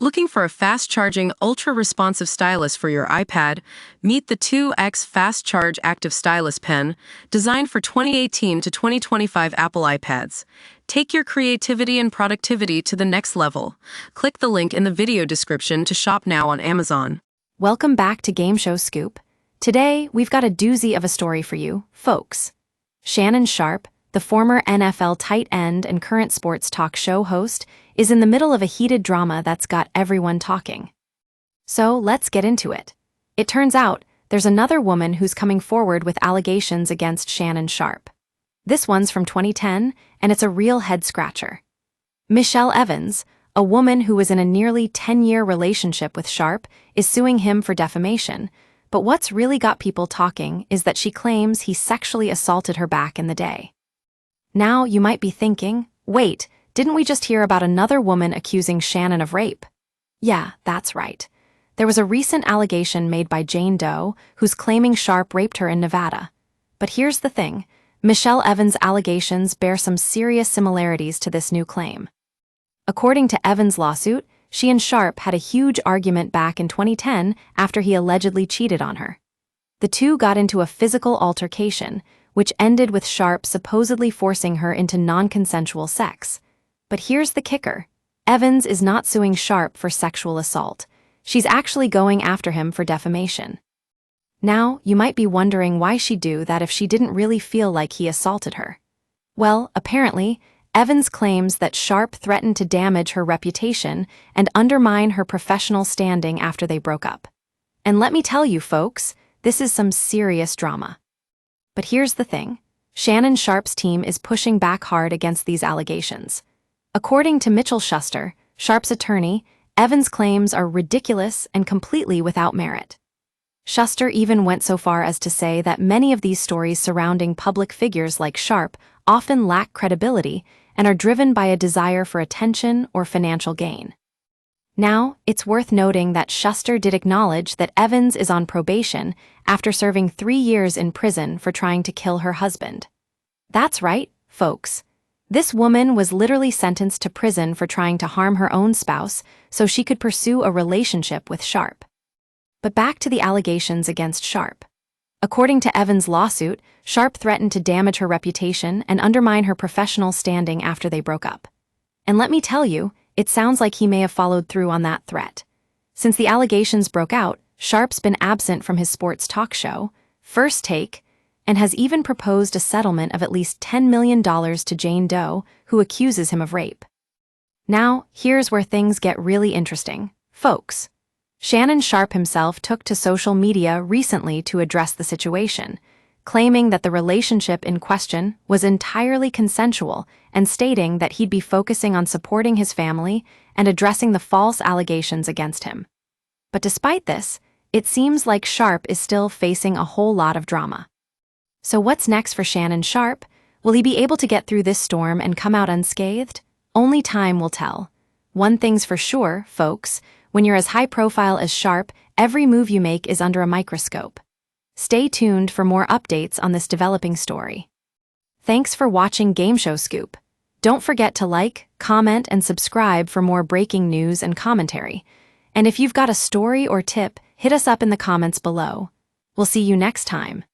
Looking for a fast-charging, ultra-responsive stylus for your iPad? Meet the 2X Fast Charge Active Stylus Pen, designed for 2018 to 2025 Apple iPads. Take your creativity and productivity to the next level. Click the link in the video description to shop now on Amazon. Welcome back to Game Show Scoop. Today, we've got a doozy of a story for you, folks. Shannon Sharpe, the former NFL tight end and current sports talk show host, is in the middle of a heated drama that's got everyone talking. So let's get into it. It turns out there's another woman who's coming forward with allegations against Shannon Sharpe. This one's from 2010, and it's a real head-scratcher. Michelle Evans, a woman who was in a nearly 10-year relationship with Sharpe, is suing him for defamation. But what's really got people talking is that she claims he sexually assaulted her back in the day. Now you might be thinking, wait, didn't we just hear about another woman accusing Shannon of rape? Yeah, that's right. There was a recent allegation made by Jane Doe, who's claiming Sharpe raped her in Nevada. But here's the thing, Michelle Evans' allegations bear some serious similarities to this new claim. According to Evans' lawsuit, she and Sharpe had a huge argument back in 2010 after he allegedly cheated on her. The two got into a physical altercation, which ended with Sharpe supposedly forcing her into non-consensual sex. But here's the kicker. Evans is not suing Sharpe for sexual assault. She's actually going after him for defamation. Now, you might be wondering why she'd do that if she didn't really feel like he assaulted her. Well, apparently, Evans claims that Sharpe threatened to damage her reputation and undermine her professional standing after they broke up. And let me tell you, folks, this is some serious drama. But here's the thing. Shannon Sharpe's team is pushing back hard against these allegations. According to Mitchell Schuster, Sharpe's attorney, Evans' claims are ridiculous and completely without merit. Schuster even went so far as to say that many of these stories surrounding public figures like Sharpe often lack credibility and are driven by a desire for attention or financial gain. Now, it's worth noting that Schuster did acknowledge that Evans is on probation after serving 3 years in prison for trying to kill her husband. That's right, folks. This woman was literally sentenced to prison for trying to harm her own spouse so she could pursue a relationship with Sharpe. But back to the allegations against Sharpe. According to Evans' lawsuit, Sharpe threatened to damage her reputation and undermine her professional standing after they broke up. And let me tell you, it sounds like he may have followed through on that threat. Since the allegations broke out, Sharpe's been absent from his sports talk show, First Take, and has even proposed a settlement of at least $10 million to Jane Doe, who accuses him of rape. Now, here's where things get really interesting, folks. Shannon Sharpe himself took to social media recently to address the situation, claiming that the relationship in question was entirely consensual and stating that he'd be focusing on supporting his family and addressing the false allegations against him. But despite this, it seems like Sharpe is still facing a whole lot of drama. So what's next for Shannon Sharpe? Will he be able to get through this storm and come out unscathed? Only time will tell. One thing's for sure, folks, when you're as high profile as Sharpe, every move you make is under a microscope. Stay tuned for more updates on this developing story. Thanks for watching Game Show Scoop. Don't forget to like, comment, and subscribe for more breaking news and commentary. And if you've got a story or tip, hit us up in the comments below. We'll see you next time.